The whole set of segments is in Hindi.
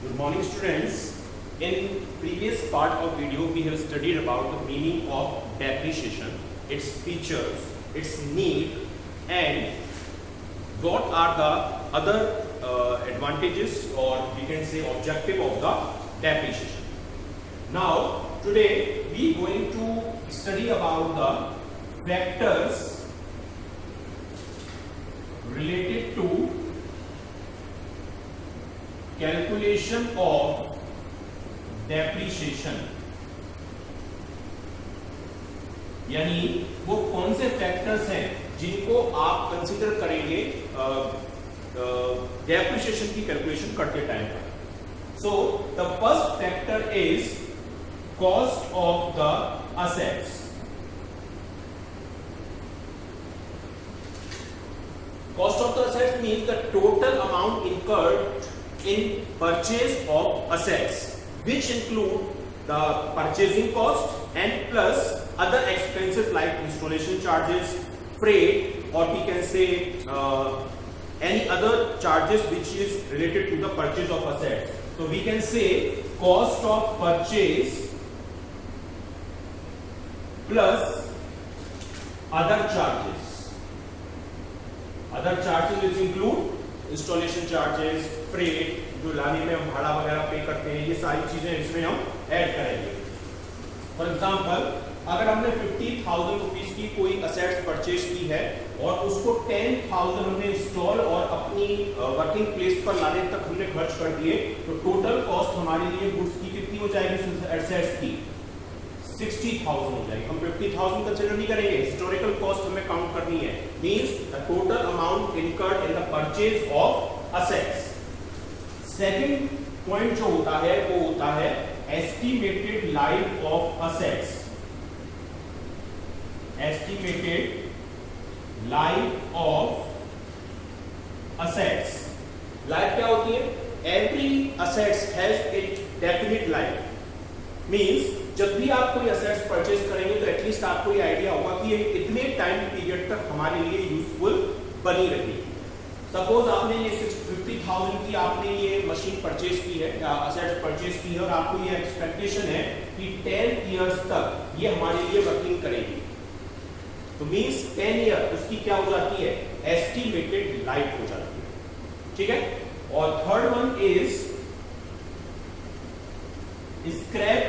Good morning, students. In previous part of video, we have studied about the meaning of depreciation, its features, its need, and what are the other advantages or we can say objective of the depreciation. Now, today we are going to study about the factors related to calculation of depreciation, यानी वो कौन से फैक्टर्स हैं जिनको आप कंसीडर करेंगे डेप्रीशिएशन की कैलकुलेशन करते टाइम पर. So the first factor is cost of the assets. Cost of the assets means the total amount incurred in purchase of assets, which include the purchasing cost and plus other expenses like installation charges, freight, or we can say any other charges which is related to the purchase of assets. So we can say cost of purchase plus other charges. Other charges which include installation charges, freight, जो लाने में हम भाड़ा वगैरह पे करते हैं, ये सारी चीजें इसमें हम ऐड करेंगे. फॉर एग्जांपल, अगर हमने 50,000 रुपीस की कोई असेट्स परचेज की है और उसको 10,000 हमने इंस्टॉल और अपनी वर्किंग प्लेस पर लाने तक हमने खर्च कर दिए, तो टोटल कॉस्ट हमारे लिए गुड्स की कितनी हो जाएगी? असेट्स की 60,000 हो जाएगी. हम 50,000 कंसीडर नहीं करेंगे, हिस्टोरिकल कॉस्ट हमें काउंट करनी है. Means the total amount incurred in the purchase of assets. Second point जो होता है वो होता है estimated life of assets. Estimated life of assets. Life क्या होती है? Every assets has a definite life. Means जब भी आप कोई असेट्स परचेज करेंगे तो एटलीस्ट आपको ये आइडिया होगा कि ये कितने टाइम पीरियड तक हमारे लिए यूजफुल बनी रहेगी. सपोज आपने ये 50,000 की आपने ये मशीन परचेज की है या असेट्स परचेज की है और आपको ये एक्सपेक्टेशन है कि 10 इयर्स तक ये हमारे लिए वर्किंग करेगी. तो मींस 10 ईयर उसकी क्या हो जाती है? एस्टिमेटेड लाइफ हो जाती है. ठीक है. और third one is scrap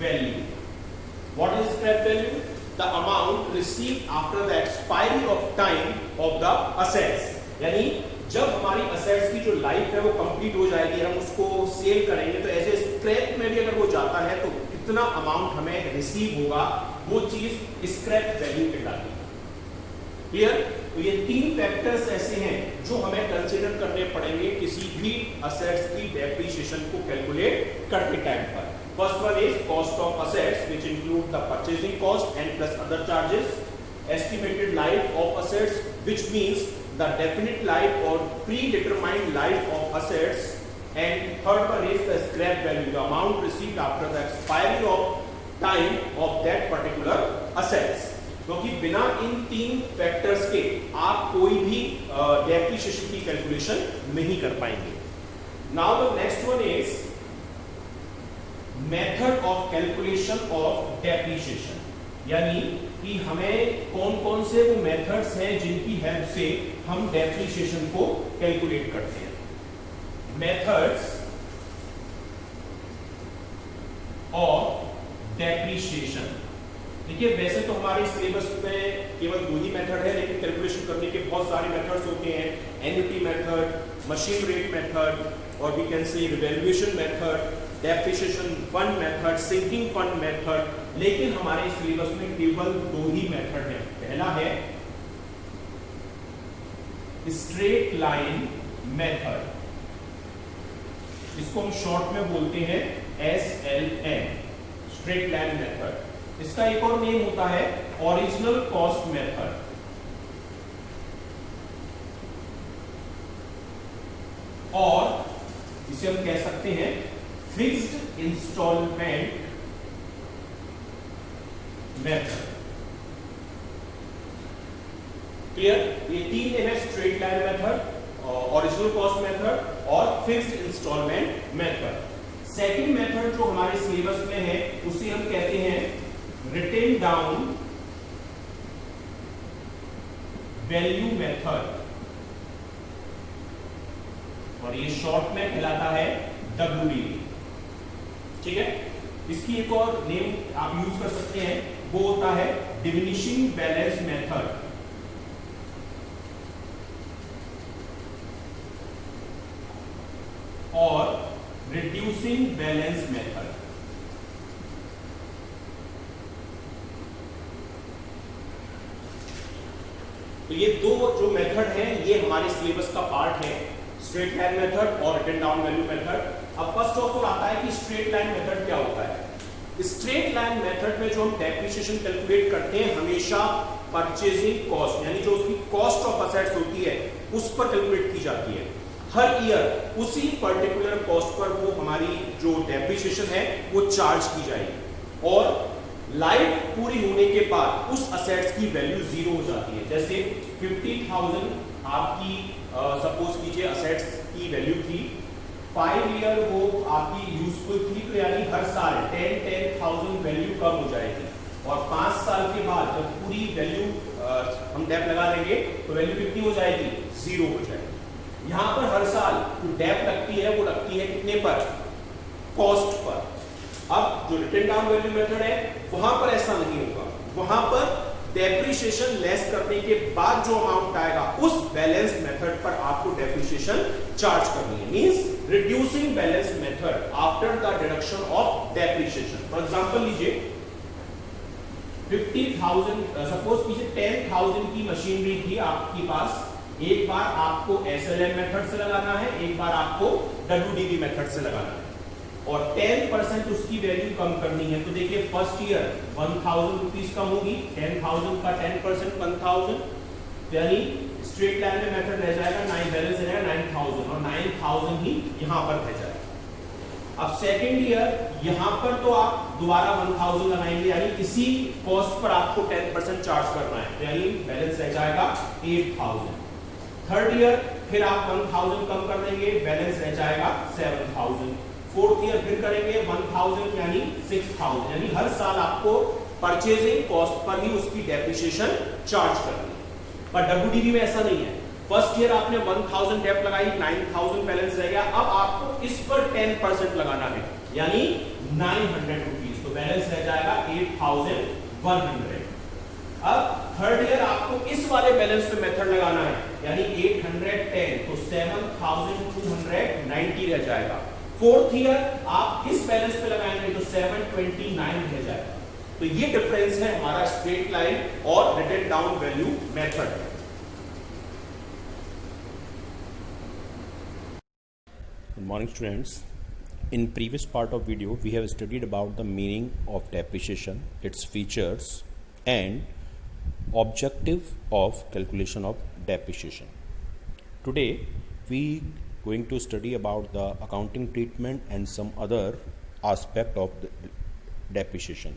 value. What is scrap value? The amount received after the expiry of time of the assets. यानी जब हमारी assets की जो लाइफ है वो कंप्लीट हो जाएगी, हम उसको सेल करेंगे, तो ऐसे स्क्रैप में भी अगर वो जाता है तो कितना अमाउंट हमें रिसीव होगा, वो चीज स्क्रैप वैल्यू कहलाती है. क्लियर? तो ये तीन फैक्टर्स ऐसे हैं जो हमें कंसीडर करने पड़ेंगे किसी भी असेट्स की डेप्रीशिएशन को कैलकुलेट करते टाइम पर. First one is cost of assets, which include the purchasing cost and plus other charges. Estimated life of assets, which means the definite life or predetermined life of assets. And third one is the scrap value, the amount received after the expiry of time of that particular assets. क्योंकि बिना इन तीन फैक्टर्स के आप कोई भी डेप्रीशिएशन की कैलकुलेशन नहीं कर पाएंगे. Now the next one is method of calculation of depreciation. यानी कि हमें कौन कौन से वो मेथड्स हैं जिनकी हेल्प से हम डेप्रीशिएशन को कैलकुलेट करते हैं. Methods of depreciation. देखिए, वैसे तो हमारे सिलेबस में केवल दो ही मेथड है, लेकिन कैलकुलेशन करने के बहुत सारे मेथड्स होते हैं. Annuity method, machine rate method, और we can say revaluation method, depreciation fund method, sinking fund method. लेकिन हमारे सिलेबस में केवल दो ही मेथड है. पहला है स्ट्रेट लाइन मेथड, इसको हम शॉर्ट में बोलते हैं SLM, स्ट्रेट लाइन मेथड. इसका एक और नेम होता है ओरिजिनल कॉस्ट मेथड. और इसे हम कह सकते हैं फिक्स्ड इंस्टॉलमेंट मेथड. क्लियर? ये तीन है, straight line method, original cost method और fixed instalment method. Second method जो हमारे सिलेबस में है उसे हम कहते हैं रिटन डाउन वैल्यू मेथड, और ये शॉर्ट में कहलाता है WDV। ठीक है, इसकी एक और नेम आप यूज कर सकते हैं, वो होता है डिमिनिशिंग बैलेंस मेथड, और रिड्यूसिंग बैलेंस मेथड। तो ये दो जो मेथड हैं ये हमारे सिलेबस का पार्ट है, स्ट्रेट लाइन मेथड और रिटन डाउन वैल्यू मेथड। अब फर्स्ट ऑफ ऑल आता है कि स्ट्रेट लाइन मेथड क्या होता है। स्ट्रेट लाइन मेथड में जो हम डेप्रिसिएशन कैलकुलेट करते हैं हमेशा परचेजिंग कॉस्ट यानी जो उसकी कॉस्ट ऑफ असेट्स होती है उस पर कैलकुलेट की जाती है। हर ईयर उसी पर्टिकुलर कॉस्ट पर वो हमारी जो डेप्रिसिएशन है वो चार्ज की जाएगी, और लाइफ पूरी होने के बाद उस असेट्स की वैल्यू जीरो हो जाती है। जैसे 50,000 आपकी सपोज कीजिए असेट्स की वैल्यू थी, 5 ईयर वो आपकी यूजफुल थी, तो यानी हर साल 10,000 वैल्यू कम हो जाएगी, और 5 साल के बाद जब पूरी वैल्यू हम डेप लगा देंगे तो वैल्यू कितनी हो जाएगी, जीरो हो जाएगी। यहां पर हर साल जो डेप लगती है वो लगती है कितने पर, कॉस्ट पर। अब जो रिटन डाउन वैल्यू मेथड है वहां पर ऐसा नहीं होगा, वहां पर डेप्रिसिएशन लेस करने के बाद जो अमाउंट आएगा उस बैलेंस मेथड पर आपको डेप्रिसिएशन चार्ज करनी है, means reducing balance method after the deduction of depreciation. For example लीजिए 50,000 सपोज कीजिए 10,000 की मशीनरी थी आपके पास, एक बार आपको SLM मेथड से लगाना है, एक बार आपको WDV मेथड से लगाना है, और 10% उसकी वैल्यू कम करनी है। तो देखिए फर्स्ट ईयर 1,000 रुपीज कम होगी, 10,000 का 10% 1,000, यानी स्ट्रेट लाइन में मेथड रह जाएगा 9 बैलेंस रहेगा 9,000, और 9,000 ही यहां पर रह जाएगा। अब सेकेंड ईयर यहां पर तो आप दोबारा 1,000 लगाएंगे, यानी इसी कॉस्ट पर आपको 10% चार्ज करना है, यानी बैलेंस रह जाएगा 8,000। थर्ड ईयर फिर आप 1,000 कम कर देंगे, बैलेंस रह जाएगा 7,000। फोर्थ ईयर फिर करेंगे 1,000 यानी 6,000, यानी हर साल आपको परचेजिंग कॉस्ट पर ही उसकी डेप्रिसिएशन चार्ज करनी है। पर WDV में ऐसा नहीं है, फर्स्ट ईयर आपने 1,000 डेप लगाई, 9,000 बैलेंस रह गया, अब आपको इस पर 10% लगाना है, यानी 900 रुपीज, तो बैलेंस रह जाएगा 8,100। अब थर्ड ईयर आपको इस वाले बैलेंस पे मेथड लगाना है, यानी 810, तो 7,290 रह जाएगा। फोर्थ ईयर आप इस बैलेंस पे लगाएंगे तो 729 रह जाएगा। तो ये डिफरेंस है हमारा स्ट्रेट लाइन और written down value method. Good morning students. In previous part of video we have studied about the meaning of depreciation, its features and objective of calculation of depreciation. Today we going to study about the accounting treatment and some other aspect of the depreciation.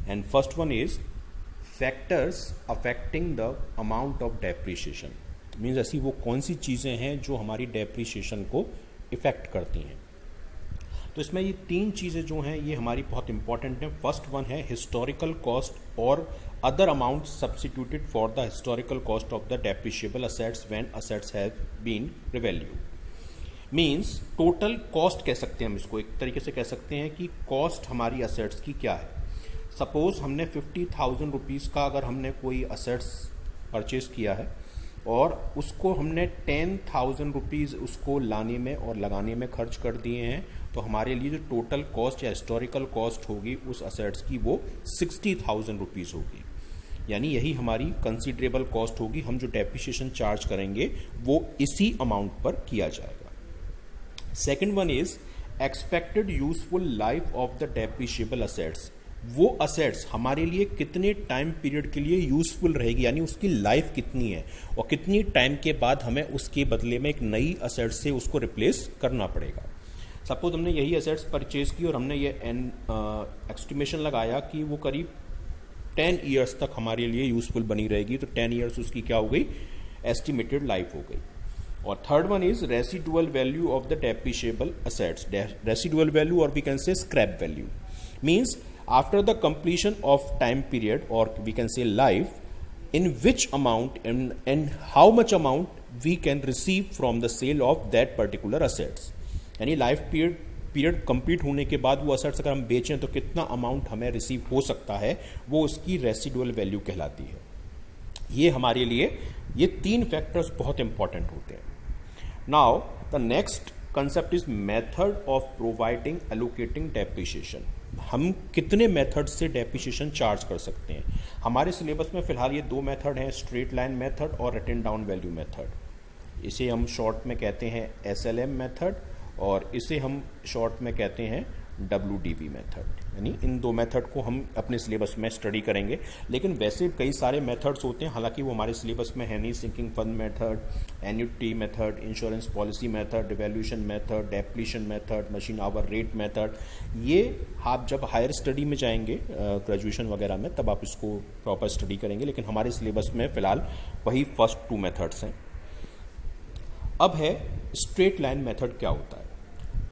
And first one is factors affecting the amount of depreciation. Means ऐसी वो कौन सी चीज़ें हैं जो हमारी depreciation को इफेक्ट करती हैं। तो इसमें ये 3 चीज़ें जो हैं ये हमारी बहुत इंपॉर्टेंट हैं। फर्स्ट वन है हिस्टोरिकल कॉस्ट और other amount substituted for the historical cost of the depreciable assets when assets have been revalue. Means total cost कह सकते हैं हम इसको, एक तरीके से कह सकते हैं कि कॉस्ट हमारी असेट्स की क्या है। सपोज हमने 50,000 रुपीज़ का अगर हमने कोई असेट्स परचेज किया है और उसको हमने 10,000 रुपीज़ उसको लाने में और लगाने में खर्च कर दिए हैं, तो हमारे लिए जो टोटल कॉस्ट या हिस्टोरिकल कॉस्ट होगी उस असेट्स की वो 60,000 रुपीज़ होगी। यानी यही हमारी कंसिडरेबल कॉस्ट होगी। हम जो डेप्रिसिएशन चार्ज करेंगे वो इसी अमाउंट पर किया जाएगा। Second one is expected useful life of the depreciable assets. वो असेट्स हमारे लिए कितने टाइम पीरियड के लिए यूजफुल रहेगी, यानी उसकी लाइफ कितनी है और कितनी टाइम के बाद हमें उसके बदले में एक नई असेट से उसको रिप्लेस करना पड़ेगा। सपोज हमने यही असेट्स परचेज की और हमने ये एस्टिमेशन लगाया कि वो करीब 10 ईयर्स तक हमारे लिए यूजफुल बनी रहेगी, तो 10 ईयर्स उसकी क्या हो गई, एस्टिमेटेड लाइफ हो गई। और third one is residual value of the depreciable assets. Residual value और we can say scrap value means after the completion of time period और we can say life in which amount and how much amount we can receive from the sale of that particular assets. यानी लाइफ पीरियड कंप्लीट होने के बाद वो असेट्स अगर हम बेचें तो कितना अमाउंट हमें रिसीव हो सकता है, वो उसकी रेसिडुअल वैल्यू कहलाती है. ये हमारे लिए ये तीन फैक्टर्स बहुत इंपॉर्टेंट होते हैं. Now the next concept is method of providing allocating depreciation. हम कितने मेथड से डेप्रिसिएशन चार्ज कर सकते हैं. हमारे सिलेबस में फिलहाल ये दो मेथड हैं, स्ट्रेट लाइन मेथड और रिटन डाउन वैल्यू मेथड. इसे हम शॉर्ट में कहते हैं SLM मेथड और इसे हम शॉर्ट में कहते हैं WDV मेथड. यानी इन दो मेथड को हम अपने सिलेबस में स्टडी करेंगे. लेकिन वैसे कई सारे मेथड्स होते हैं, हालांकि वो हमारे सिलेबस में है नहीं. Sinking fund method, annuity method, insurance policy method, devaluation method, depletion method, machine hour rate method, ये आप जब हायर स्टडी में जाएंगे ग्रेजुएशन वगैरह में तब आप इसको प्रॉपर स्टडी करेंगे. लेकिन हमारे सिलेबस में फिलहाल वही फर्स्ट टू मेथड्स हैं. अब है स्ट्रेट लाइन मेथड. क्या होता है?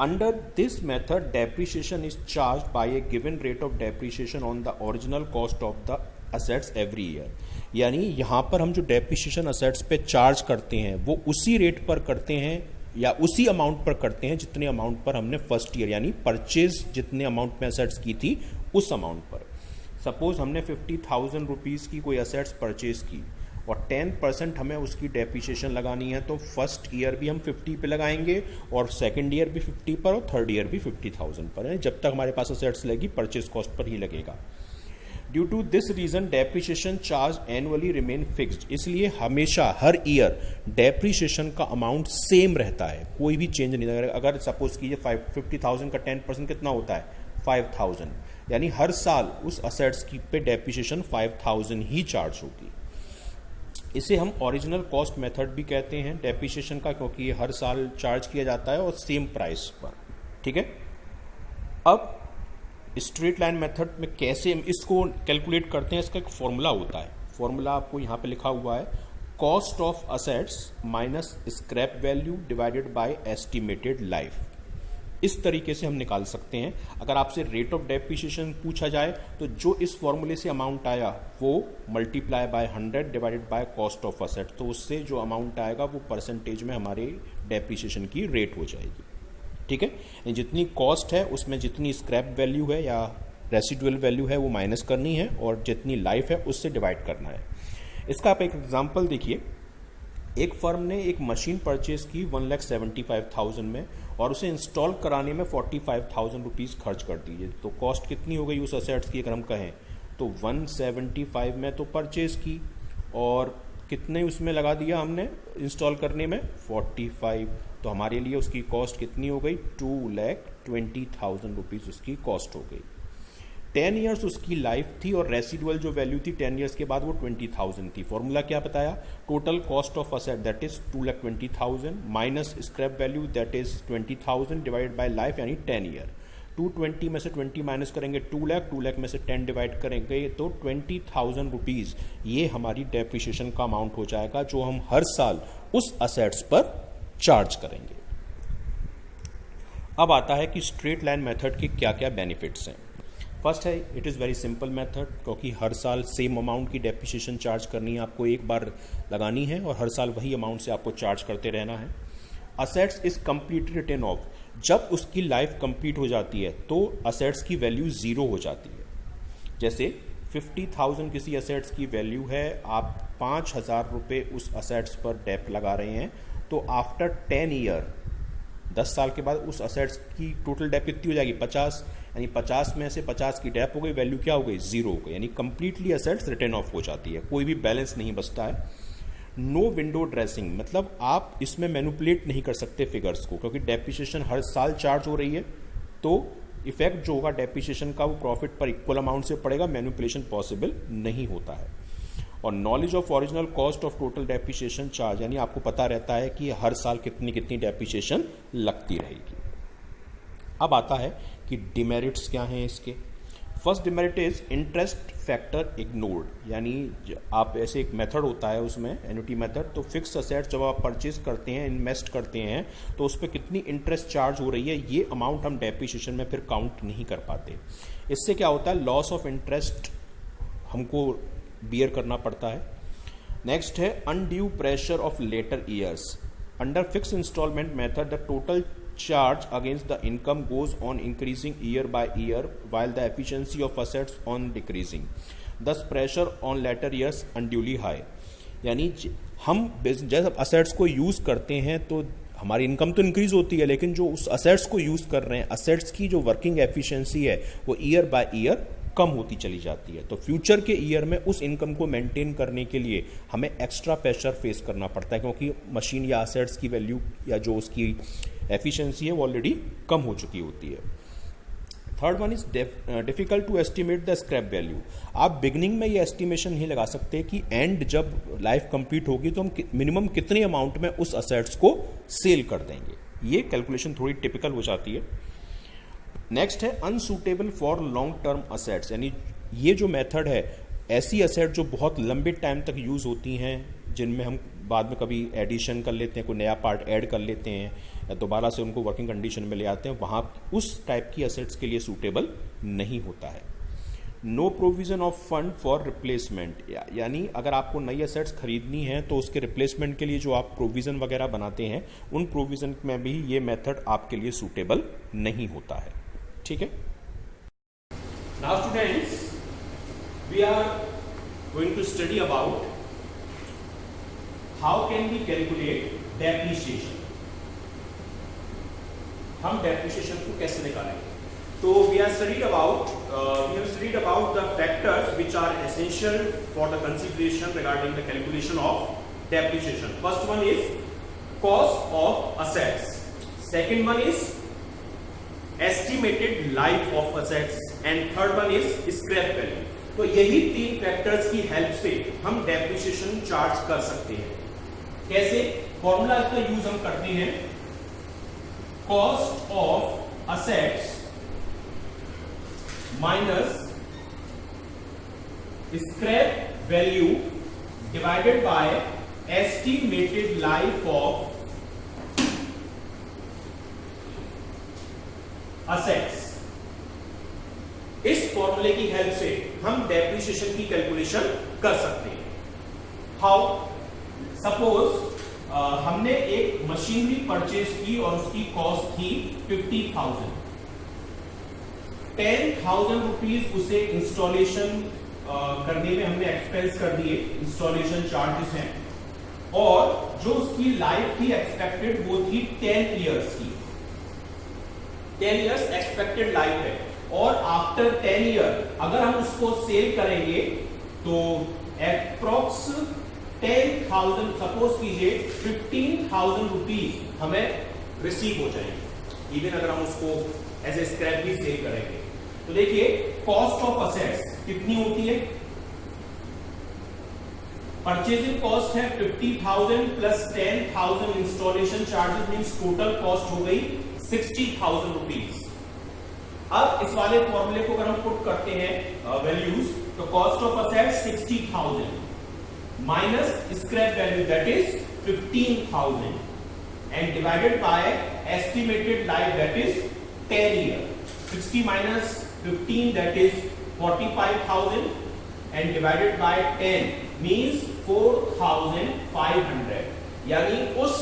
Under this method, depreciation is charged by a given rate of depreciation on the original cost of the assets every year. यानी यहाँ पर हम जो डेप्रिसिएशन असेट्स पे चार्ज करते हैं वो उसी रेट पर करते हैं या उसी अमाउंट पर करते हैं जितने अमाउंट पर हमने फर्स्ट ईयर यानी परचेज जितने अमाउंट में असेट्स की थी उस अमाउंट पर. सपोज हमने 50,000 रुपीज़ की कोई असेट्स परचेज की और 10% हमें उसकी डेप्रिसिएशन लगानी है, तो फर्स्ट ईयर भी हम 50 पे लगाएंगे और सेकंड ईयर भी 50 पर और थर्ड ईयर भी 50,000 पर है. जब तक हमारे पास असेट्स लगी परचेज कॉस्ट पर ही लगेगा. Due to this reason depreciation charge annually remain fixed. इसलिए हमेशा हर ईयर डेप्रिसिएशन का अमाउंट सेम रहता है, कोई भी चेंज नहीं. अगर सपोज कीजिए 50,000 का 10% कितना होता है 5,000, यानी हर साल उस असेट्स की पे डेप्रिसिएशन 5,000 ही चार्ज होगी. इसे हम ओरिजिनल कॉस्ट मेथड भी कहते हैं डेप्रिसिएशन का, क्योंकि ये हर साल चार्ज किया जाता है और सेम प्राइस पर. ठीक है. अब स्ट्रेट लाइन मेथड में कैसे हम इसको कैलकुलेट करते हैं, इसका एक फॉर्मूला होता है. फॉर्मूला आपको यहाँ पे लिखा हुआ है, cost of assets minus scrap value divided by estimated life. इस तरीके से हम निकाल सकते हैं. अगर आपसे रेट ऑफ डेप्रिसिएशन पूछा जाए तो जो इस फॉर्मूले से अमाउंट आया वो multiply by 100 divided by cost of asset, तो उससे जो अमाउंट आएगा वो परसेंटेज में हमारे डेप्रिसिएशन की रेट हो जाएगी. ठीक है. जितनी कॉस्ट है उसमें जितनी स्क्रैप वैल्यू है या रेसिडुअल वैल्यू है वो माइनस करनी है और जितनी लाइफ है उससे डिवाइड करना है. इसका आप एक एग्जाम्पल देखिए. एक फर्म ने एक मशीन परचेज की 1,75,000 में और उसे इंस्टॉल कराने में 45,000 रुपीज़ खर्च कर दीजिए. तो कॉस्ट कितनी हो गई उस असेट्स की अगर हम कहें तो 175 में तो परचेज की और कितने उसमें लगा दिया हमने इंस्टॉल करने में 45. तो हमारे लिए उसकी कॉस्ट कितनी हो गई 2,20,000 रुपीज़ उसकी कॉस्ट हो गई. 10 ईयर्स उसकी लाइफ थी और रेसिडुअल जो वैल्यू थी 10 ईयर्स के बाद वो 20,000 थी. फॉर्मूला क्या बताया, total cost of asset that is 2,20,000 minus scrap value that is 20,000 divided by life यानी 10 ईयर. 220 में से 20 माइनस करेंगे 2,00,000 में से 10 डिवाइड करेंगे तो 20,000 रुपीज़ ये हमारी डेप्रिसिएशन का अमाउंट हो जाएगा जो हम हर साल उस असेट्स पर चार्ज करेंगे. अब आता है कि स्ट्रेट लाइन मेथड के क्या क्या बेनिफिट्स हैं. फर्स्ट है it is very simple method, क्योंकि हर साल सेम अमाउंट की डेप्रिसिएशन चार्ज करनी है, आपको एक बार लगानी है और हर साल वही अमाउंट से आपको चार्ज करते रहना है. Assets is completely return of. जब उसकी लाइफ कंप्लीट हो जाती है तो असेट्स की वैल्यू ज़ीरो हो जाती है. जैसे 50,000 किसी असेट्स की वैल्यू है, आप 5,000 रुपये उस असेट्स पर डेप लगा रहे हैं, तो आफ्टर 10 ईयर 10 साल के बाद उस असेट्स की टोटल डेप कितनी हो जाएगी 50. यानी 50 में से 50 की डेप हो गई, वैल्यू क्या हो गई 0 हो गई. यानी कंप्लीटली असेट्स रिटर्न ऑफ हो जाती है, कोई भी बैलेंस नहीं बचता है. नो विंडो ड्रेसिंग, मतलब आप इसमें मैनिपुलेट नहीं कर सकते फिगर्स को, क्योंकि डेप्रिसिएशन हर साल चार्ज हो रही है तो इफेक्ट जो होगा डेप्रिसिएशन का वो प्रॉफिट पर इक्वल अमाउंट से पड़ेगा. मैनिपुलेशन पॉसिबल नहीं होता है. और knowledge of original cost of total depreciation charge, यानी आपको पता रहता है कि हर साल कितनी कितनी डेप्रिसिएशन लगती रहेगी. अब आता है कि डिमेरिट्स क्या हैं इसके. First demerit is interest factor ignored, यानी आप ऐसे एक मेथड होता है उसमें एन्युटी मेथड, तो फिक्स असेट्स जब आप परचेज करते हैं, इन्वेस्ट करते हैं, तो उस पर कितनी इंटरेस्ट चार्ज हो रही है ये अमाउंट हम डेप्रिसिएशन में फिर काउंट नहीं कर पाते। इससे क्या होता है, लॉस ऑफ इंटरेस्ट हमको बियर करना पड़ता है। नेक्स्ट है undue pressure of later years. Under fix instalment method the total charge against the income goes on increasing year by year while the efficiency of assets on decreasing, thus pressure on later years unduly high। यानी हम जब असेट्स को यूज करते हैं तो हमारी इनकम तो इंक्रीज होती है, लेकिन जो उस असेट्स को यूज कर रहे हैं, असेट्स की जो वर्किंग एफिशिएंसी है वो ईयर बाय ईयर कम होती चली जाती है। तो फ्यूचर के ईयर में उस इनकम को मेंटेन करने के लिए हमें एक्स्ट्रा प्रेशर फेस करना पड़ता है, क्योंकि मशीन या असेट्स की वैल्यू या जो उसकी एफिशिएंसी है वो ऑलरेडी कम हो चुकी होती है। Third one is difficult to estimate the scrap value. आप बिगनिंग में ये एस्टिमेशन नहीं लगा सकते कि एंड जब लाइफ कंप्लीट होगी तो हम मिनिमम कितने अमाउंट में उस असेट्स को सेल कर देंगे, ये कैलकुलेशन थोड़ी टिपिकल हो जाती है। नेक्स्ट है unsuitable for long term assets, यानी ये जो मेथड है ऐसी असेट जो बहुत लंबे टाइम तक यूज होती हैं, जिनमें हम बाद में कभी एडिशन कर लेते हैं, कोई नया पार्ट ऐड कर लेते हैं या दोबारा से उनको वर्किंग कंडीशन में ले आते हैं, वहाँ उस टाइप की असेट्स के लिए सूटेबल नहीं होता है। No provision of fund for replacement, यानी अगर आपको नई असेट्स खरीदनी है तो उसके रिप्लेसमेंट के लिए जो आप प्रोविजन वगैरह बनाते हैं, उन प्रोविजन में भी ये मेथड आपके लिए सूटेबल नहीं होता है। ठीक है। Now students, we are going to study about how can we calculate depreciation। हम depreciation को कैसे निकालेंगे? तो we have studied about the factors which are essential for the consideration regarding the calculation of depreciation. First one is cost of assets. Second one is estimated life of assets and third one is scrap value। तो यही तीन फैक्टर्स की हेल्प से हम डेप्रिसिएशन चार्ज कर सकते हैं। कैसे? फॉर्मूला का यूज हम करते हैं, cost of assets minus scrap value divided by estimated life of assets. इस फॉर्मूले की हेल्प से हम डेप्रिसिएशन की कैलकुलेशन कर सकते हैं। हाउ? सपोज हमने एक मशीनरी परचेज की और उसकी कॉस्ट थी 50,000। 10,000 रुपीज उसे इंस्टॉलेशन करने में हमने एक्सपेंस कर दिए, इंस्टॉलेशन चार्जेस हैं, और जो उसकी लाइफ थी एक्सपेक्टेड वो थी 10 इयर्स की। 10 इयर्स एक्सपेक्टेड लाइफ है, और आफ्टर 10 ईयर अगर हम उसको सेल करेंगे तो अप्रोक्स 10,000, सपोज कीजिए 15,000 रुपीज हमें रिसीव हो जाएंगे, इवन अगर हम उसको एज ए स्क्रैप भी सेल करेंगे। तो देखिए कॉस्ट ऑफ असेट्स कितनी होती है, परचेजिंग कॉस्ट है 50,000 plus 10,000 installation charges, means total cost हो गई 60,000 रुपीज। अब इस वाले फॉर्मूले को अगर हम पुट करते हैं वैल्यूज, तो cost of assets 60,000 minus scrap value that is 15,000 and divided by estimated life that is 10 year. 60 minus 15 that is 45,000 and divided by 10 means 4,500। यानी उस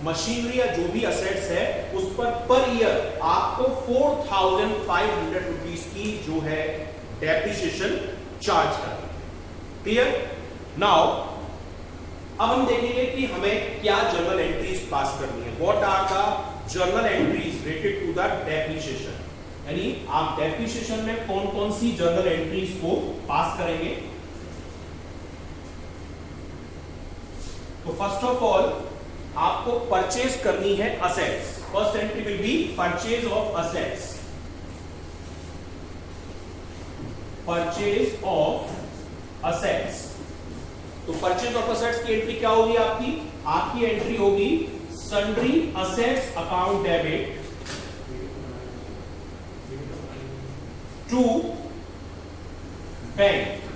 मशीनरी या जो भी असेट्स है उस पर ईयर आपको 4,500 रुपीज की जो है डेप्रिसिएशन चार्ज करनी है। क्लियर? नाउ अब हम देखेंगे कि हमें क्या जर्नल एंट्रीज पास करनी है। What are the journal entries related to the depreciation, यानी आप डेप्रिसिएशन में कौन कौन सी जर्नल एंट्रीज को पास करेंगे। तो फर्स्ट ऑफ ऑल आपको परचेज करनी है assets. First entry will be purchase of assets. Purchase of assets, तो परचेज ऑफ असेट्स की एंट्री क्या होगी आपकी? आपकी एंट्री होगी sundry assets account debit to bank.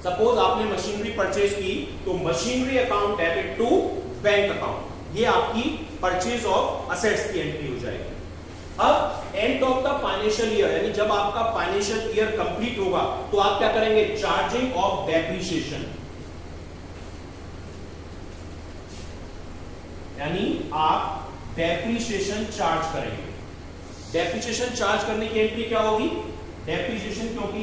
Suppose आपने मशीनरी परचेज की तो machinery account debit to bank account, ये आपकी परचेज ऑफ असेट्स की एंट्री हो जाएगी। अब end of the financial year, यानी जब आपका फाइनेंशियल ईयर कंप्लीट होगा तो आप क्या करेंगे, चार्जिंग ऑफ डेप्रिसिएशन, यानी आप डेप्रिसिएशन चार्ज करेंगे। डेप्रिसिएशन चार्ज करने की एंट्री क्या होगी, डेप्रिसिएशन क्योंकि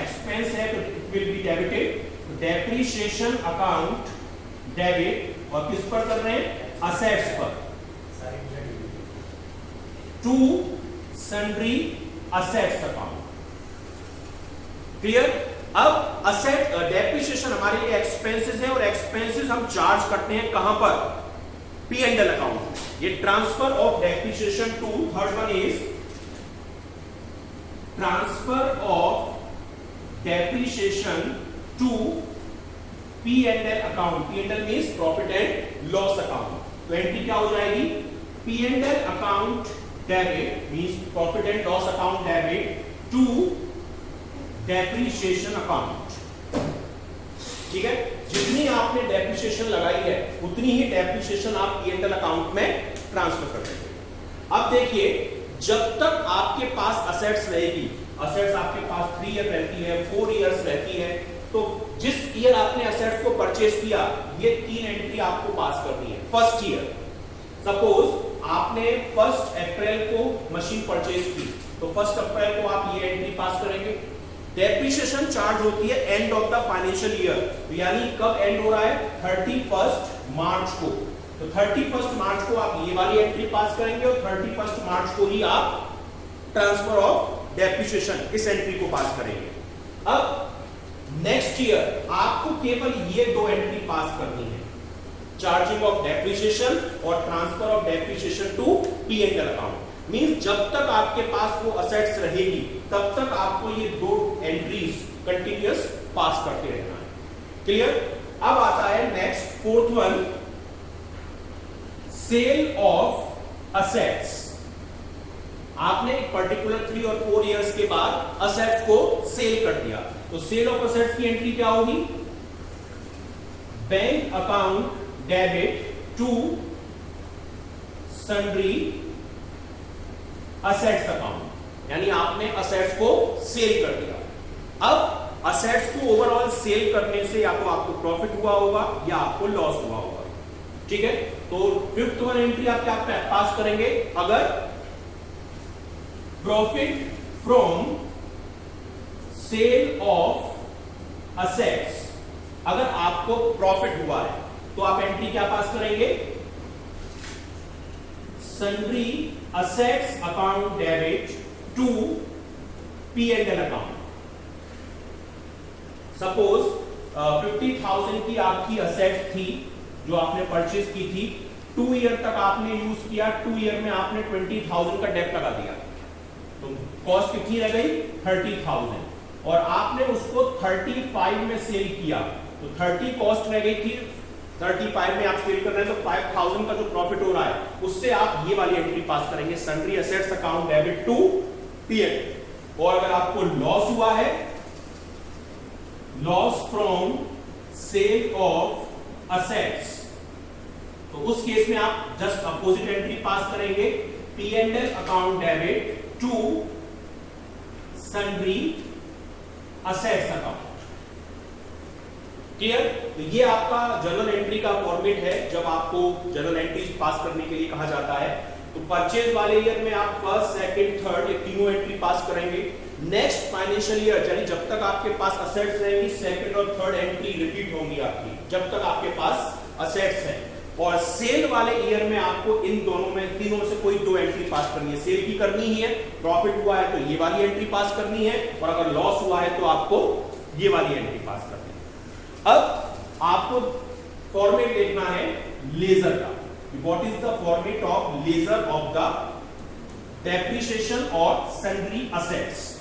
एक्सपेंस है तो इट विल बी डेबिटेड, तो डेप्रिसिएशन अकाउंट डेबिट, और किस पर कर रहे हैं, असेट्स पर, to sundry assets account. Clear. अब असेट डेप्रिसिएशन हमारे लिए एक्सपेंसेस है, और एक्सपेंसेस हम चार्ज करते हैं कहां पर, पी एंड एल अकाउंट। ये transfer of depreciation to, third one is transfer of depreciation to P and L account. P and L means profit and loss account. तो एंट्री क्या हो जाएगी, P and L account debit means profit and loss account debit to depreciation account. ठीक है, जितनी आपने डेप्रिसिएशन लगाई है उतनी ही डेप्रिसिएशन आप पी एंड एल अकाउंट में ट्रांसफर कर देंगे। अब देखिए, जब तक आपके पास असेट्स रहेगी, असेट्स आपके पास 3 ईयर रहती है, 4 इयर्स रहती है, तो जिस ईयर आपने असेट्स को परचेज किया ये 3 एंट्री आपको पास करनी है। फर्स्ट ईयर, सपोज आपने 1 अप्रैल को मशीन परचेज की तो 1 अप्रैल को आप ये एंट्री पास करेंगे। डेप्रिसिएशन चार्ज होती है and of the financial year, यानी कब एंड हो रहा है, 31 मार्च को। तो 31 मार्च को आप ये वाली एंट्री पास करेंगे और 31 मार्च को ही आप ट्रांसफर ऑफ डेप्रिसिएशन इस एंट्री को पास करेंगे। अब नेक्स्ट ईयर आपको केवल ये 2 एंट्री पास करनी है, चार्जिंग ऑफ डेप्रिसिएशन और transfer of depreciation to P and L account. Means जब तक आपके पास वो असेट्स रहेगी तब तक आपको ये 2 एंट्रीज कंटिन्यूअस पास करते रहना है। क्लियर। अब आता है next, fourth one, sale of assets. आपने एक पर्टिकुलर 3 और 4 इयर्स के बाद असेट्स को सेल कर दिया, तो सेल ऑफ असेट्स की एंट्री क्या होगी, bank account debit to sundry assets account, यानी आपने असेट्स को सेल कर दिया। अब असेट्स को ओवरऑल सेल करने से या तो आपको प्रॉफिट हुआ होगा या आपको लॉस हुआ होगा। ठीक है, तो 5th वन एंट्री आप क्या पास करेंगे, अगर profit from sale of assets, अगर आपको प्रॉफिट हुआ है तो आप एंट्री क्या पास करेंगे, sundry assets account debit to P and L account. Suppose 50,000 की आपकी असेट्स थी जो आपने परचेज की थी, 2 ईयर तक आपने यूज किया, 2 ईयर में आपने 20,000 का डेट लगा दिया, तो कॉस्ट कितनी रह गई, 30,000, और आपने उसको 35 में सेल किया तो 30 कॉस्ट रह गई थी, 35 में आप सेल कर रहे हैं तो 5,000 का जो प्रॉफिट हो रहा है उससे आप ये वाली एंट्री पास करेंगे, sundry assets account debit to P L. और अगर आपको लॉस हुआ है, loss from sale of assets, तो उस केस में आप जस्ट अपोजिट एंट्री पास करेंगे, P and L account debit to sundry assets account. Clear. तो ये आपका जर्नल एंट्री का फॉर्मेट है जब आपको जर्नल एंट्रीज पास करने के लिए कहा जाता है। तो परचेज वाले ईयर में आप फर्स्ट, सेकंड, थर्ड ये तीनों एंट्री पास करेंगे। नेक्स्ट फाइनेंशियल ईयर यानी जब तक आपके पास असेट्स रहेंगी, सेकंड और थर्ड एंट्री रिपीट होंगी आपकी, जब तक आपके पास असेट्स है। और सेल वाले ईयर में आपको इन दोनों में, तीनों में से कोई 2 एंट्री पास करनी है, सेल की करनी ही है, प्रॉफिट हुआ है तो ये वाली एंट्री पास करनी है, और अगर लॉस हुआ है तो आपको ये वाली एंट्री पास करनी है। अब आपको फॉर्मेट देखना है लेजर का, what is the format of laser of the depreciation और सन्ड्री असेट्स।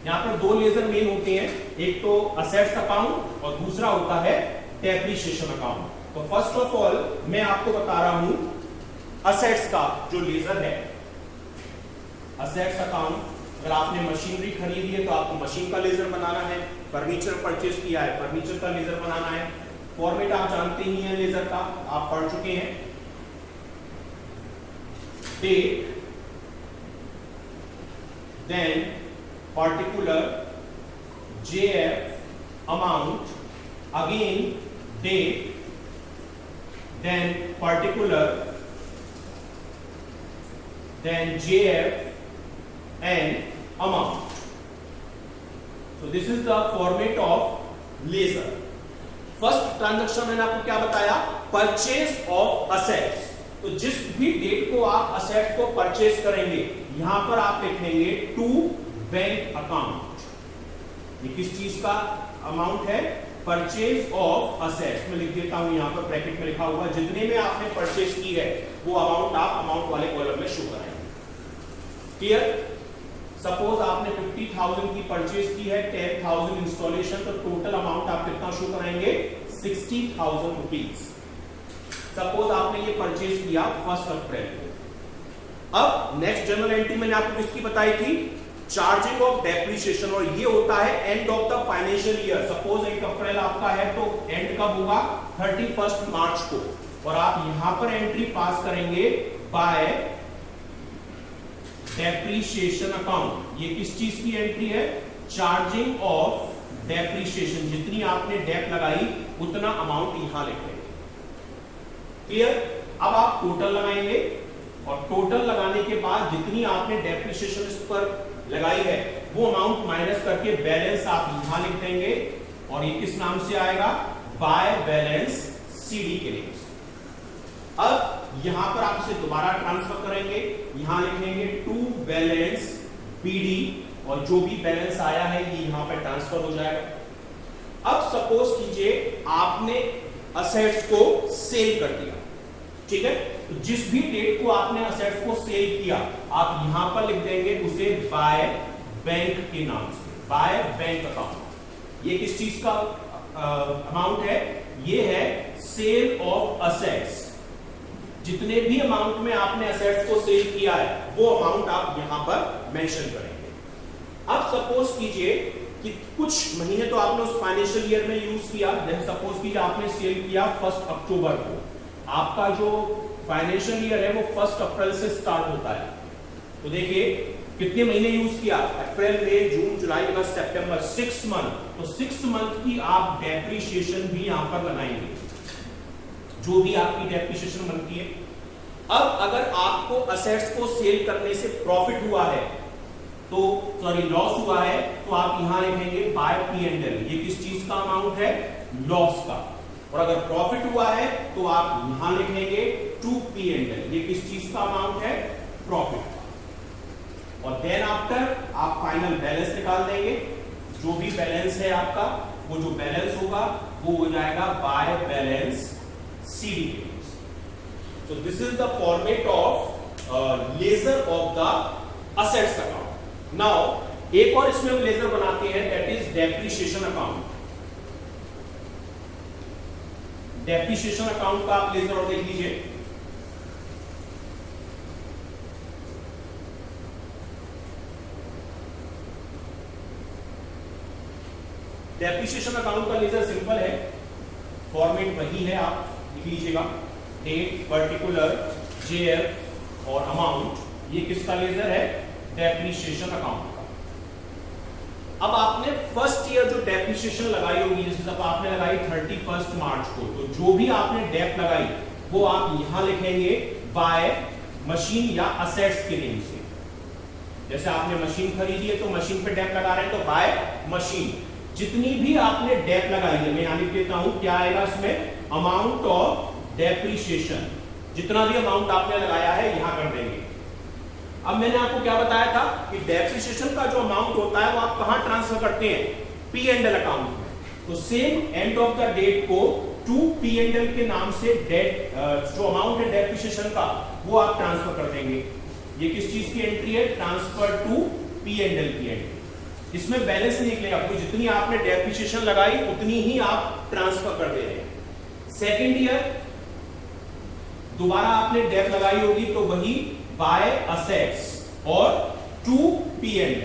यहां पर 2 लेजर मेन होते हैं, एक तो असेट्स अकाउंट और दूसरा होता है डेप्रिसिएशन अकाउंट। तो फर्स्ट ऑफ ऑल मैं आपको बता रहा हूं असेट्स का जो लेजर है, असेट्स अकाउंट अगर आपने मशीनरी खरीदी है तो आपको मशीन का लेजर बनाना है, फर्नीचर परचेज किया है फर्नीचर का लेजर बनाना है। फॉर्मेट आप जानते ही हैं लेजर का, आप पढ़ चुके हैं। Date, then particular, JF amount, again date, then particular, then JF and amount. So this is the format of laser. First transaction मैंने आपको क्या बताया, परचेज ऑफ असेट्स। तो जिस भी डेट को आप असेट को परचेज करेंगे यहां पर आप लिखेंगे टू बैंक अकाउंट। ये किस चीज का अमाउंट है, परचेज ऑफ असेट्स। मैं लिख देता हूं यहां पर ब्रैकेट में लिखा हुआ, जितने में आपने परचेज की है वो अमाउंट आप अमाउंट वाले कॉलम में शो कराएंगे। क्लियर? सपोज आपने 50,000 की परचेज की है, 10,000 इंस्टॉलेशन, तो टोटल अमाउंट आप कितना शो कराएंगे, 60,000 रुपीज। सपोज आपने ये परचेज किया 1 अप्रैल को। अब नेक्स्ट जर्नल एंट्री मैंने आपको किसकी बताई थी, चार्जिंग ऑफ डेप्रिसिएशन, और ये होता है and of the financial year. Suppose 1 अप्रैल आपका है तो एंड कब होगा, 31 मार्च को, और आप यहां पर एंट्री पास करेंगे बाय डेप्रिसिएशन अकाउंट। ये किस चीज की एंट्री है, चार्जिंग ऑफ डेप्रिसिएशन। जितनी आपने डेप लगाई उतना अमाउंट यहां लिखेंगे। क्लियर? अब आप टोटल लगाएंगे, और टोटल लगाने के बाद जितनी आपने डेप्रिसिएशन इस पर लगाई है वो अमाउंट माइनस करके बैलेंस आप यहां लिख देंगे, और ये किस नाम से आएगा, बाय बैलेंस सीडी के लिए। अब यहां पर आप इसे दोबारा ट्रांसफर करेंगे, यहां लिखेंगे टू बैलेंस बीडी, और जो भी बैलेंस आया है ये यहां पर ट्रांसफर हो जाएगा। अब सपोज कीजिए आपने असेट्स को सेल कर दिया, ठीक है, तो जिस भी डेट को आपने असेट्स को सेल किया आप यहां पर लिख देंगे उसे बाय बैंक के नाम से, बाय बैंक अकाउंट। ये किस चीज का अमाउंट है, ये है सेल ऑफ असेट्स। जितने भी अमाउंट में आपने असेट्स को सेल किया है वो अमाउंट आप यहां पर मेंशन करेंगे। अब सपोज कीजिए कि कुछ महीने तो आपने उस फाइनेंशियल ईयर में यूज किया, जैसे सपोज कीजिए आपने सेल किया 1 अक्टूबर को, आपका जो फाइनेंशियल ईयर है वो 1 अप्रैल से स्टार्ट होता है। तो देखिए कितने महीने यूज किया, अप्रैल, मई, जून, जुलाई, अगस्त, सितंबर, 6 मंथ। तो 6 मंथ की आप डेप्रिसिएशन भी यहां पर लगाएंगे, जो भी आपकी डेप्रिसिएशन बनती है। अब अगर आपको असेट्स को सेल करने से प्रॉफिट हुआ है तो लॉस हुआ है, तो आप यहां लिखेंगे बाय P&L। ये किस चीज का अमाउंट है, लॉस का। और अगर प्रॉफिट हुआ है तो आप यहां लिखेंगे टू P&L। ये किस चीज का अमाउंट है, प्रॉफिट का। और देन आफ्टर आप फाइनल बैलेंस निकाल देंगे, जो भी बैलेंस है आपका, वो जो बैलेंस होगा वो हो जाएगा by balance CD। So this is the format of laser of the assets account. Now एक और इसमें हम लेजर बनाते हैं, that is depreciation account. Depreciation account का आप लेजर और देख लीजिए। डेप्रिसिएशन अकाउंट का लेजर सिंपल है, फॉर्मेट वही है, आप लिख लीजिएगा, डेट, पर्टिकुलर, JF और अमाउंट। ये किसका लेजर है, डेप्रिसिएशन अकाउंट का। अब आपने फर्स्ट ईयर जो डेप्रिसिएशन लगाई होगी, जैसे जब आपने लगाई 31 मार्च को, तो जो भी आपने डेप लगाई वो आप यहां लिखेंगे बाय मशीन या असेट्स के नेम से। जैसे आपने मशीन खरीदी है तो मशीन पे डेप लगा रहे हैं तो बाय मशीन। जितनी भी आपने डेप लगाई है, मैं यहां लिख देता हूं, क्या आएगा इसमें, अमाउंट ऑफ डेप्रिसिएशन। जितना भी अमाउंट आपने लगाया है यहां कर देंगे। अब मैंने आपको क्या बताया था कि डेप्रिसिएशन का जो अमाउंट होता है वो आप कहां ट्रांसफर करते हैं, P&L अकाउंट में। तो same end of the date को टू P&L के नाम से डेट जो अमाउंट है डेप्रिसिएशन का वो आप ट्रांसफर कर देंगे। ये किस चीज की एंट्री है, ट्रांसफर टू P&L की एंट्री। इसमें बैलेंस नहीं निकलेगा, तो जितनी आपने डेप्रिसिएशन लगाई उतनी ही आप ट्रांसफर कर दे रहे हैं। सेकेंड ईयर दोबारा आपने डेप लगाई होगी तो वही बाय असेट्स, और टू P&L,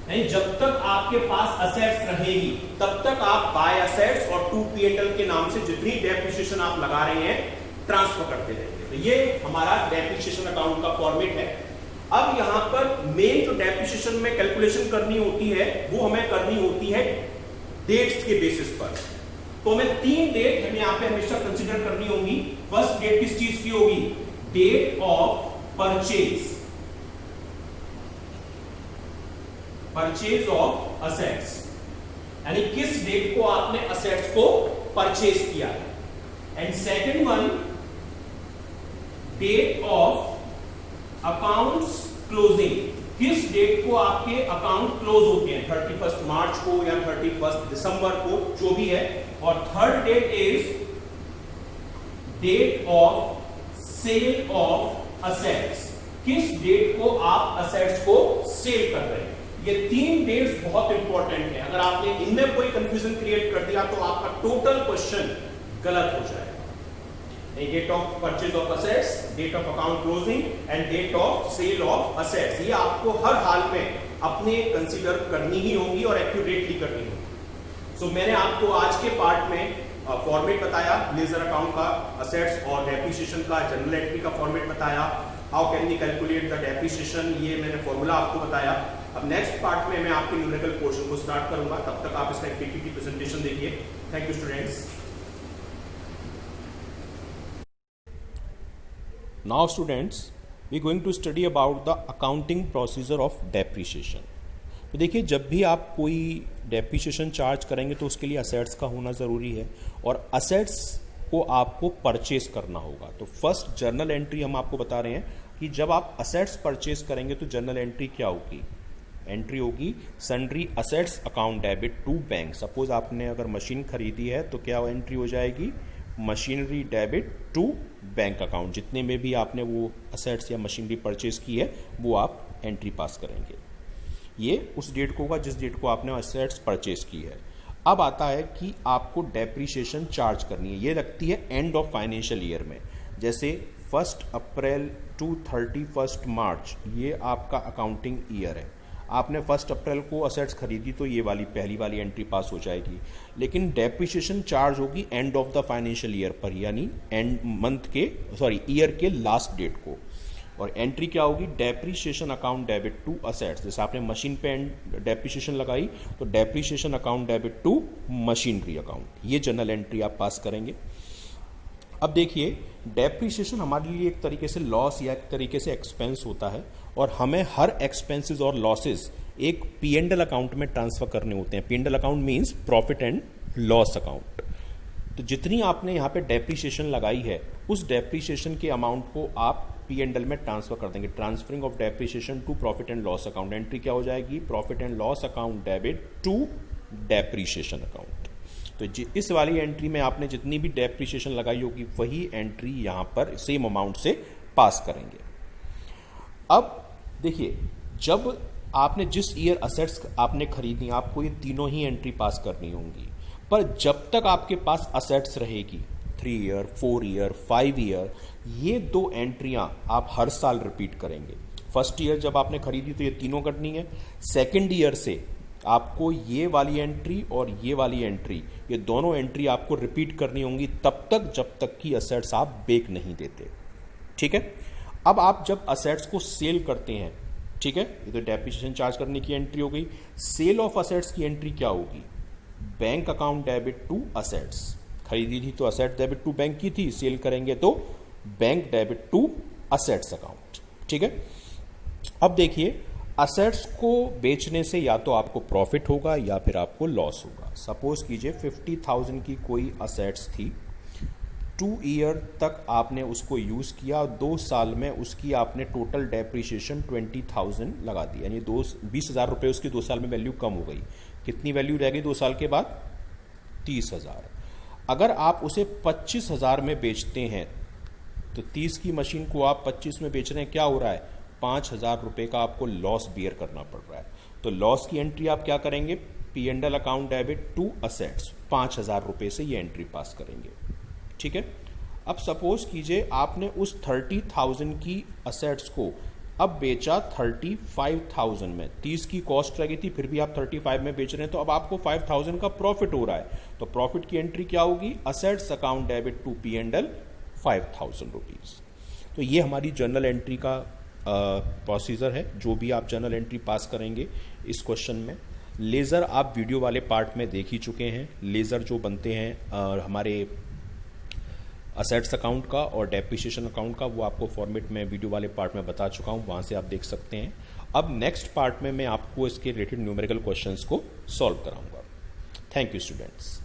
नहीं, जब तक आपके पास असेट्स रहेगी तब तक आप बाय असेट्स और टू P&L के नाम से जितनी डेप्रिसिएशन आप लगा रहे हैं ट्रांसफर करते रहेंगे। तो ये हमारा डेप्रिसिएशन अकाउंट का फॉर्मेट है। अब यहां पर मेन जो डेप्रिसिएशन में कैलकुलेशन करनी होती है वो हमें करनी होती है डेट्स के बेसिस पर। तो हमें 3 डेट हमें यहां पे हमेशा कंसीडर करनी होगी। फर्स्ट डेट किस चीज की होगी? Date of purchase of assets, यानी किस डेट को आपने असेट्स को परचेज किया है। And second one, date of accounts closing, किस डेट को आपके अकाउंट क्लोज होते हैं, 31 मार्च को या 31 दिसंबर को, जो भी है। और third date is date of sale of assets, किस डेट को आप असेट्स को सेल कर रहे हैं। ये 3 डेट्स बहुत इंपॉर्टेंट है। अगर आपने इनमें कोई कंफ्यूजन क्रिएट कर दिया तो आपका टोटल क्वेश्चन गलत हो जाएगा। Date of purchase of assets, date of account closing and date of sale of assets, ये आपको हर हाल में अपने कंसीडर करनी ही होगी और एक्यूरेटली करनी होगी। सो मैंने आपको आज के पार्ट में फॉर्मेट बताया, लेजर अकाउंट का, असेट्स और डेप्रिसिएशन का, जनरल एंट्री का फॉर्मेट बताया, how can we calculate the depreciation, ये मैंने फॉर्मूला आपको बताया। अब नेक्स्ट पार्ट में मैं आपके न्यूमेरिकल पोर्शन को स्टार्ट करूंगा, तब तक आप इसका पीपीटी प्रेजेंटेशन देखिए। Thank you students. Now students, we are going to study about the accounting procedure of depreciation. तो देखिए, जब भी आप कोई डेप्रिसिएशन चार्ज करेंगे तो उसके लिए असेट्स का होना ज़रूरी है और असेट्स को आपको परचेज करना होगा। तो फर्स्ट जर्नल एंट्री हम आपको बता रहे हैं कि जब आप असेट्स परचेज करेंगे तो जर्नल एंट्री क्या होगी? एंट्री होगी sundry assets account debit to bank. Suppose आपने अगर मशीन खरीदी है तो क्या एंट्री हो जाएगी? Machinery debit to bank account. जितने में भी आपने वो असेट्स या मशीनरी परचेज की है वो आप एंट्री पास करेंगे। ये उस डेट को होगा जिस डेट को आपने असेट्स परचेज की है। अब आता है कि आपको डेप्रिसिएशन चार्ज करनी है, ये लगती है एंड ऑफ फाइनेंशियल ईयर में। जैसे 1 अप्रैल टू 31 मार्च ये आपका अकाउंटिंग ईयर है। आपने 1 अप्रैल को असेट्स खरीदी तो ये वाली पहली वाली एंट्री पास हो जाएगी, लेकिन डेप्रिसिएशन चार्ज होगी end of the financial year पर, यानी एंड मंथ के ईयर के लास्ट डेट को। और एंट्री क्या होगी? Depreciation account debit to assets. जैसे आपने मशीन पे डेप्रिसिएशन लगाई तो depreciation account debit to machinery account, ये जनरल एंट्री आप पास करेंगे। अब देखिए, डेप्रिसिएशन हमारे लिए एक तरीके से लॉस या एक तरीके से एक्सपेंस होता है और हमें हर एक्सपेंसेस और लॉसेस एक P&L अकाउंट में ट्रांसफर करने होते हैं। P&L account means profit and loss account. तो जितनी आपने यहाँ पे डेप्रिसिएशन लगाई है उस डेप्रिसिएशन के अमाउंट को आप P&L में ट्रांसफर कर देंगे। Transferring of depreciation to profit and loss account. Entry क्या हो जाएगी? Profit and loss account debit to depreciation account. तो इस वाली एंट्री में आपने जितनी भी डेप्रिसिएशन लगाई होगी वही एंट्री यहाँ पर सेम अमाउंट से पास करेंगे। अब देखिए, जब आपने जिस ईयर असेट्स आपने खरीदी आपको ये तीनों ही एंट्री पास करनी होंगी, पर जब तक आपके पास असेट्स रहेगी 3 ईयर, 4 ईयर, 5 ईयर, ये 2 एंट्रियां आप हर साल रिपीट करेंगे। फर्स्ट ईयर जब आपने खरीदी तो ये तीनों करनी है। सेकेंड ईयर से आपको ये वाली एंट्री और ये वाली एंट्री, ये दोनों एंट्री आपको रिपीट करनी होंगी तब तक जब तक कि असेट्स आप बेच नहीं देते। ठीक है। अब आप जब असेट्स को सेल करते हैं, ठीक है, ये तो डेप्रिसिएशन चार्ज करने की एंट्री हो गई। सेल ऑफ असेट्स की एंट्री क्या होगी? Bank account debit to assets. खरीदी थी तो असेट डेबिट टू बैंक की थी, सेल करेंगे तो bank debit to assets account. ठीक है। अब देखिए, असेट्स को बेचने से या तो आपको प्रॉफिट होगा या फिर आपको लॉस होगा। सपोज कीजिए 50,000 की कोई असेट्स थी, 2 ईयर तक आपने उसको यूज़ किया, 2 साल में उसकी आपने टोटल डेप्रिसिएशन 20,000 लगा दी, यानी 20,000 रुपये उसकी 2 साल में वैल्यू कम हो गई। कितनी वैल्यू रह गई 2 साल के बाद? 30,000। अगर आप उसे 25,000 में बेचते हैं तो 30 की मशीन को आप 25 में बेच रहे हैं, क्या हो रहा है? 5,000 रुपये का आपको लॉस बियर करना पड़ रहा है। तो लॉस की एंट्री आप क्या करेंगे? P&L account debit to assets, 5,000 रुपये से ये एंट्री पास करेंगे। ठीक है। अब सपोज कीजिए आपने उस 30,000 की असेट्स को अब बेचा 35,000 में, 30 की कॉस्ट लगी थी, फिर भी आप 35 में बेच रहे हैं, तो अब आपको 5,000 का प्रॉफिट हो रहा है। तो प्रॉफिट की एंट्री क्या होगी? Assets account debit to P&L 5,000 rupees. तो ये हमारी जर्नल एंट्री का प्रोसीजर है। जो भी आप जर्नल एंट्री पास करेंगे इस क्वेश्चन में, लेज़र आप वीडियो वाले पार्ट में देख ही चुके हैं। लेज़र जो बनते हैं हमारे असेट्स अकाउंट का और डेप्रिसिएशन अकाउंट का, वो आपको फॉर्मेट में वीडियो वाले पार्ट में बता चुका हूँ, वहाँ से आप देख सकते हैं। अब नेक्स्ट पार्ट में मैं आपको इसके रिलेटेड न्यूमेरिकल क्वेश्चंस को सॉल्व कराऊंगा। Thank you students.